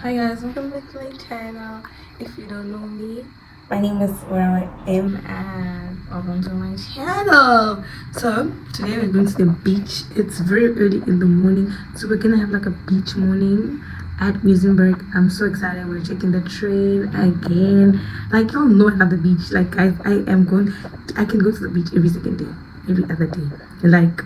Hi guys, welcome back to my channel. If you don't know me, my name is Where and welcome to my channel. So today we're going to the beach. It's very early in the morning, so we're gonna have like a beach morning at Musenberg. I'm so excited. We're taking the train again. Like y'all know I love the beach. Like I can go to the beach every second day, every other day. Like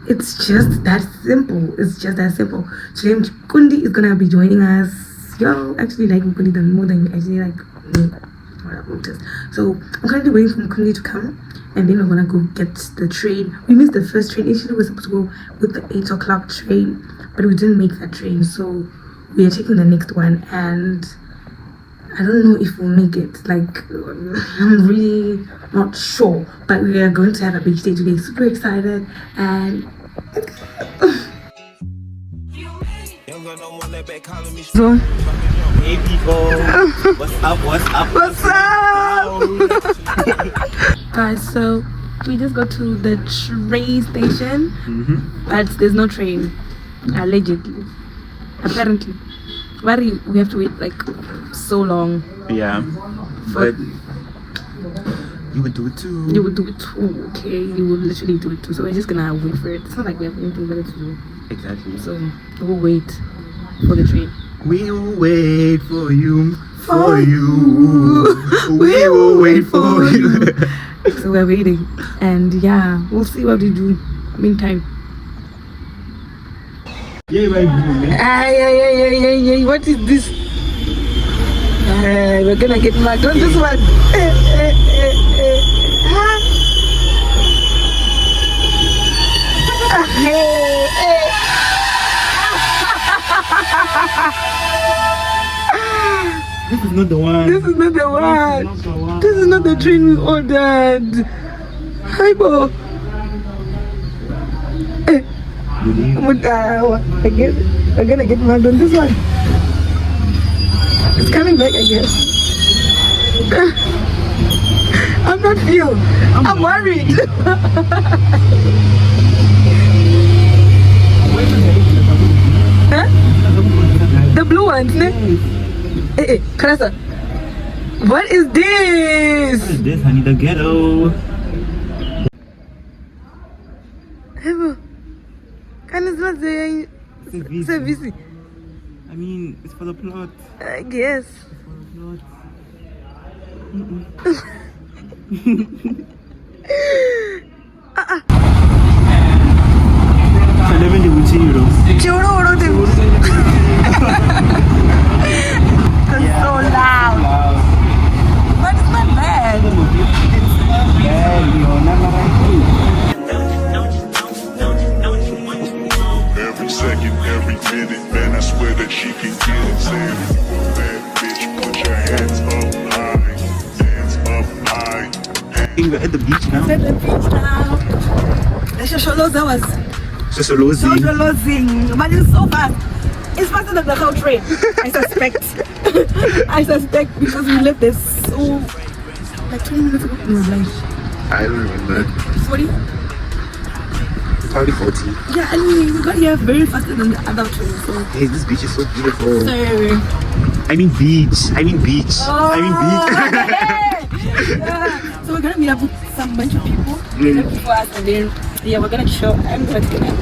it's just that simple. It's just that simple. Today, Kundi is gonna be joining us. Y'all actually like Kundi more than you actually like me. So I'm currently waiting for Kundi to come, and then we're gonna go get the train. We missed the first train. Initially, we were supposed to go with the 8 o'clock train, but we didn't make that train. So we are taking the next one, and I don't know if we'll make it. Like, I'm really not sure. But we are going to have a beach day today. Super excited. And so, hey people, what's up? What's up? Guys, so we just got to the train station. But there's no train. Allegedly. Apparently. We have to wait like so long. Yeah, but you would do it too. You would do it too, okay? You would literally do it too. So we're just gonna wait for it. It's not like we have anything better to do. Exactly. So we'll wait for the train. We will wait for you. For you. We will wait for you. So we're waiting. And yeah, we'll see what we do meantime. Yeah, right. What is this? We're gonna get mad on this one. This is not the one. This is not the one. This is not the train we ordered. Hi, Bo. We're gonna get mad on this one. It's coming back, I guess. I'm not feel. I'm worried. Huh? The blue ones, ne? Hey, Karasa. What is this? What is this, honey? The ghetto. Service. I mean, it's for the plot. I guess. It's for the plot. 11 euros. It's so loud. But it's not bad. Every second, every minute, man, I swear that she can get it. Saying, bad bitch, put your hands up high, hands up high. I think we're at the beach now. At the beach now. The Shosholoza was Shosholozi. But it's so fast. It's faster than the whole train. I suspect. I suspect because we left there so like 20 minutes ago. No, like I don't remember. 40? Probably 40. Yeah, I mean we got here very faster than the other train. So Hey, this beach is so beautiful. so I mean beach. yeah. So we're gonna meet up with some bunch of people looking for us, and then yeah, we're gonna chill. I'm gonna take a nap.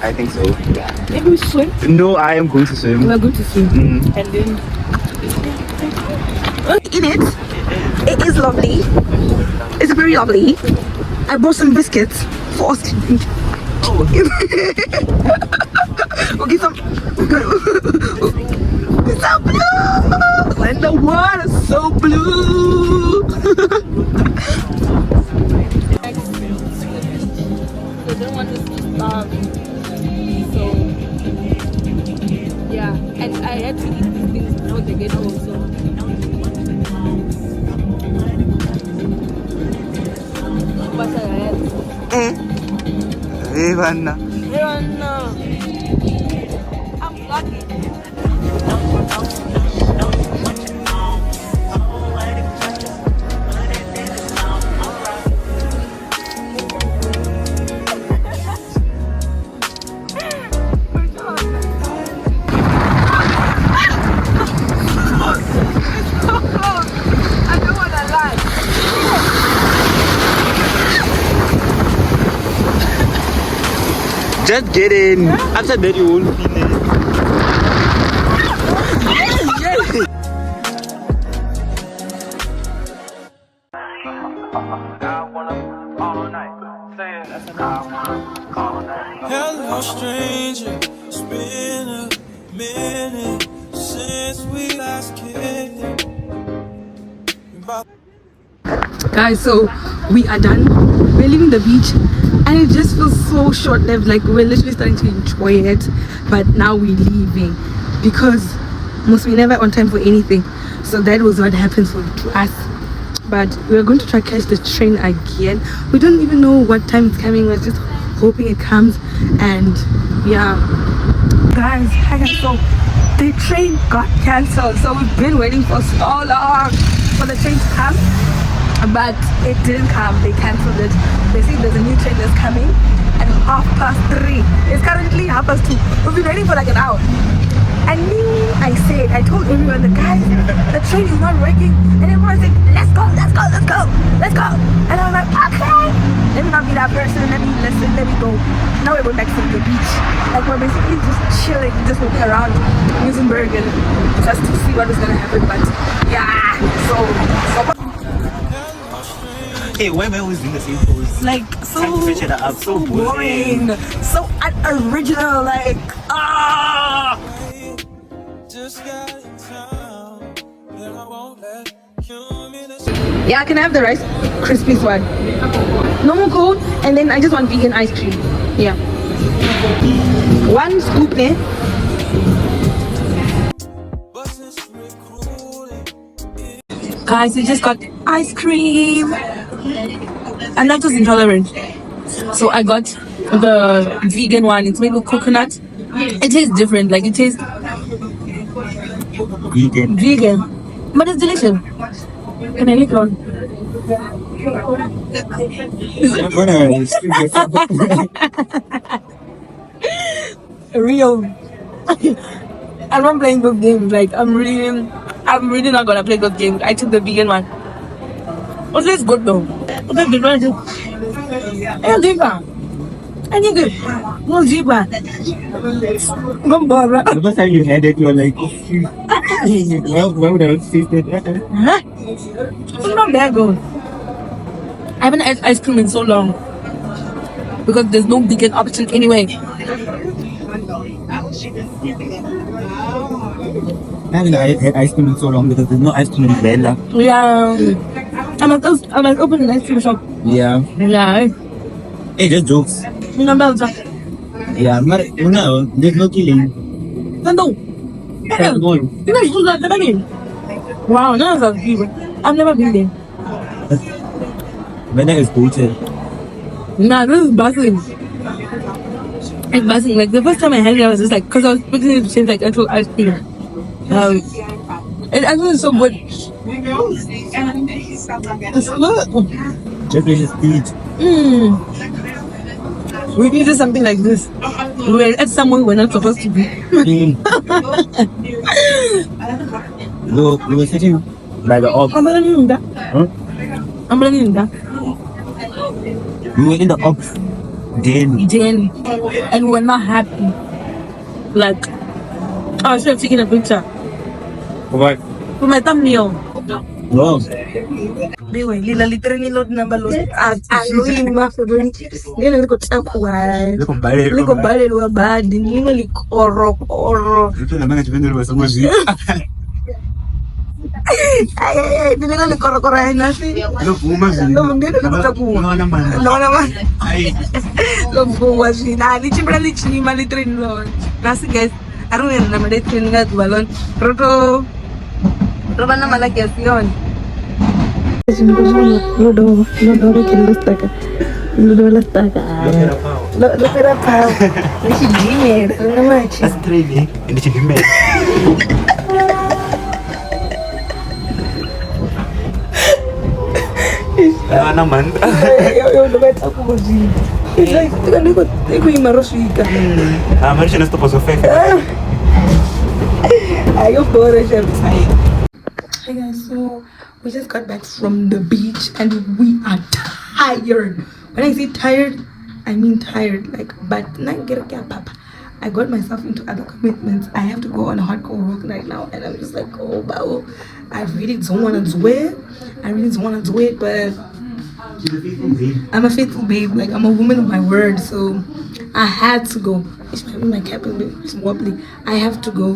I think so. Yeah. Maybe we swim. No, I am going to swim. We're going to swim, and then in it is lovely. It's very lovely. I bought some biscuits for us to drink. Oh. Okay, it's so blue, and the water's so blue. They don't want us to starve, so yeah. And I had to eat these things before they get home. So what I had. Hey, Vanna. I'm lucky. Just get in. After that, you won't feel it. Hello, stranger. It's been a minute since we last kicked it. Guys, so we are done. We're leaving the beach and it just feels so short-lived. Like we're literally starting to enjoy it, but now we're leaving because most we never on time for anything. So that was what happens to us. But we're going to try catch the train again. We don't even know what time it's coming. We're just hoping it comes. And yeah, guys, so the train got cancelled. So we've been waiting for so long for the train to come, but it didn't come. They cancelled it. They say there's a new train that's coming at 3:30. It's currently 2:30. We've been waiting for like an hour. And me, I told everyone, the guys, the train is not working. And everyone said, let's go. And I was like, okay, let me not be that person, let me listen, let me go. Now we're going back to the beach. Like we're basically just chilling, just walking around Musenberg and just to see what is gonna happen. But yeah, so Hey, why am I always doing the same pose? like so boring. So unoriginal, like Just got in town, and I won't let you mean this. yeah, can I have the rice crispies one? No more cold, and then I just want vegan ice cream. Yeah, one scoop there. But since recruiting, Guys, we just got ice cream. I'm lactose intolerant, so I got the vegan one. It's made with coconut. It tastes different, like it tastes vegan, but it's delicious. Can I lick it on? Real. I'm not playing those games. Like I'm really not gonna play those games. I took the vegan one. It tastes good though. It tastes good. Hey, Diva. I need it. No, Diva. Come on, The first time you had it, you were like, why would I have tasted it? huh? It's not that good. I haven't had ice cream in so long because there's no vegan option anyway. I haven't had ice cream in so long because there's no ice cream in Bella. Yeah, I must open an ice cream shop. Yeah. Yeah, Hey, just jokes. no, Yeah, no, there's no killing. no. There's no. Wow, no, that's beautiful. I've never been there. Bella is bullshit. Nah, this is buzzing. It's buzzing. Like the first time I had it, I was just like, because I was expecting it to taste like actual ice cream. It actually is so good. It's good. Just precious speech. We needed something like this. We're at somewhere we're not supposed to be. We were sitting by the op. I'm learning that. Huh? I'm learning that. We were in the op. Then And we're not happy. Like, I should have taken a picture what? for my thumbnail. No. Anyway, literally load number load. Aloing mafudoni. Nina liko takuwa. Liko mbali. Liko mbali luwa badi. Nina liko oro. Ito na mga chipendo wa samoji. Ay, nina liko oro ay nasi. Lo puma zini. Lo nina liko takuwa. No naman. No naman. Ay. Lo puma zini. Lichi bra lichi ni mali train lo. Nasi guys. Aru yan na mali train nga balon. Roto na malaki asiyon. Lodo que lo destaca. Lo era pau. Dici dinheiro, não é? That's training. And it's in the Ano naman? Eu não vai estar com você. Eu vou ir marosica. Mas siya nasto po sa fefe. Aí eu bora já. Hey guys, so we just got back from the beach and we are tired. When I say tired, I mean tired, like, but not get a papa. I got myself into other commitments. I have to go on a hardcore walk right now, and I'm just like, oh, wow, I really don't want to do it. I really don't want to do it, but She's a faithful babe. I'm a faithful babe. Like, I'm a woman of my word, so I had to go. It's my cap is wobbly. I have to go.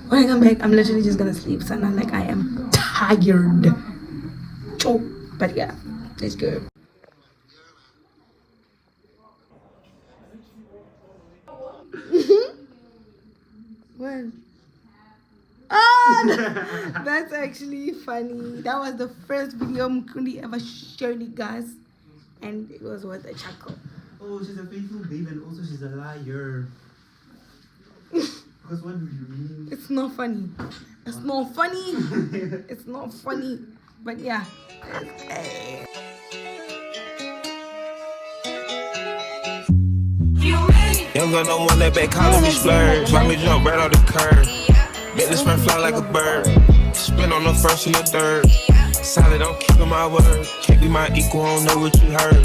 When I come back, I'm literally just gonna sleep. So I'm like, I am tired. Oh, but yeah, let's go. When? Oh, that's actually funny. That was the first video Mkundi ever showed you guys, and it was worth a chuckle. Oh, she's a faithful babe and also she's a liar. Because what do you mean? It's not funny. It's not funny. It's not funny. But yeah. Young girl don't want that back calling me splurge. Why me jump right off the curb? Make this man fly like a bird. Spin on the first and the third. Solid, I'm keeping my word. Can't be my equal, I don't know what you heard.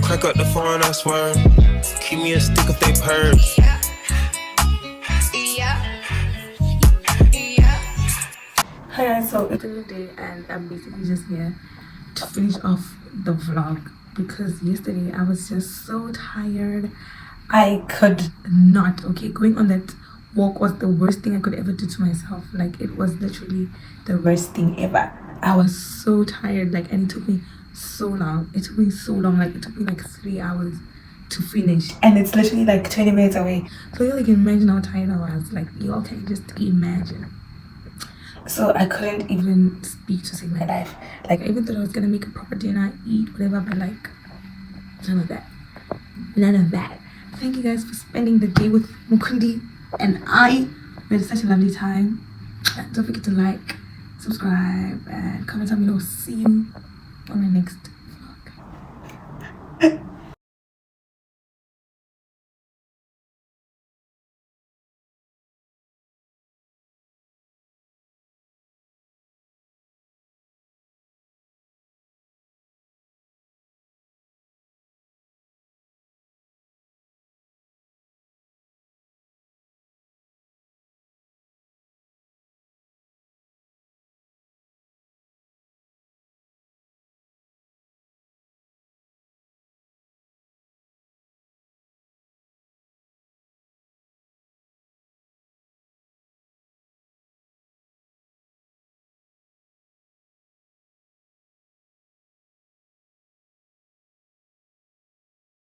Crack up the phone, I swear. Keep me a stick if they purge. Hi guys, so it's a new day and I'm basically just here to finish off the vlog because yesterday I was just so tired. I could not, okay, going on that walk was the worst thing I could ever do to myself. Like, it was literally the worst thing ever. I was so tired, like, and it took me so long. It took me so long, like, it took me like 3 hours to finish, and it's literally like 20 minutes away. So y'all can imagine how tired I was. Like, y'all can just imagine. So I couldn't even speak to save my life. Like, I even thought I was gonna make a proper dinner, eat, whatever, but like, none of that. None of that. Thank you guys for spending the day with Mukundi and I. We had such a lovely time. Don't forget to like, subscribe, and comment down below. See you on my next vlog.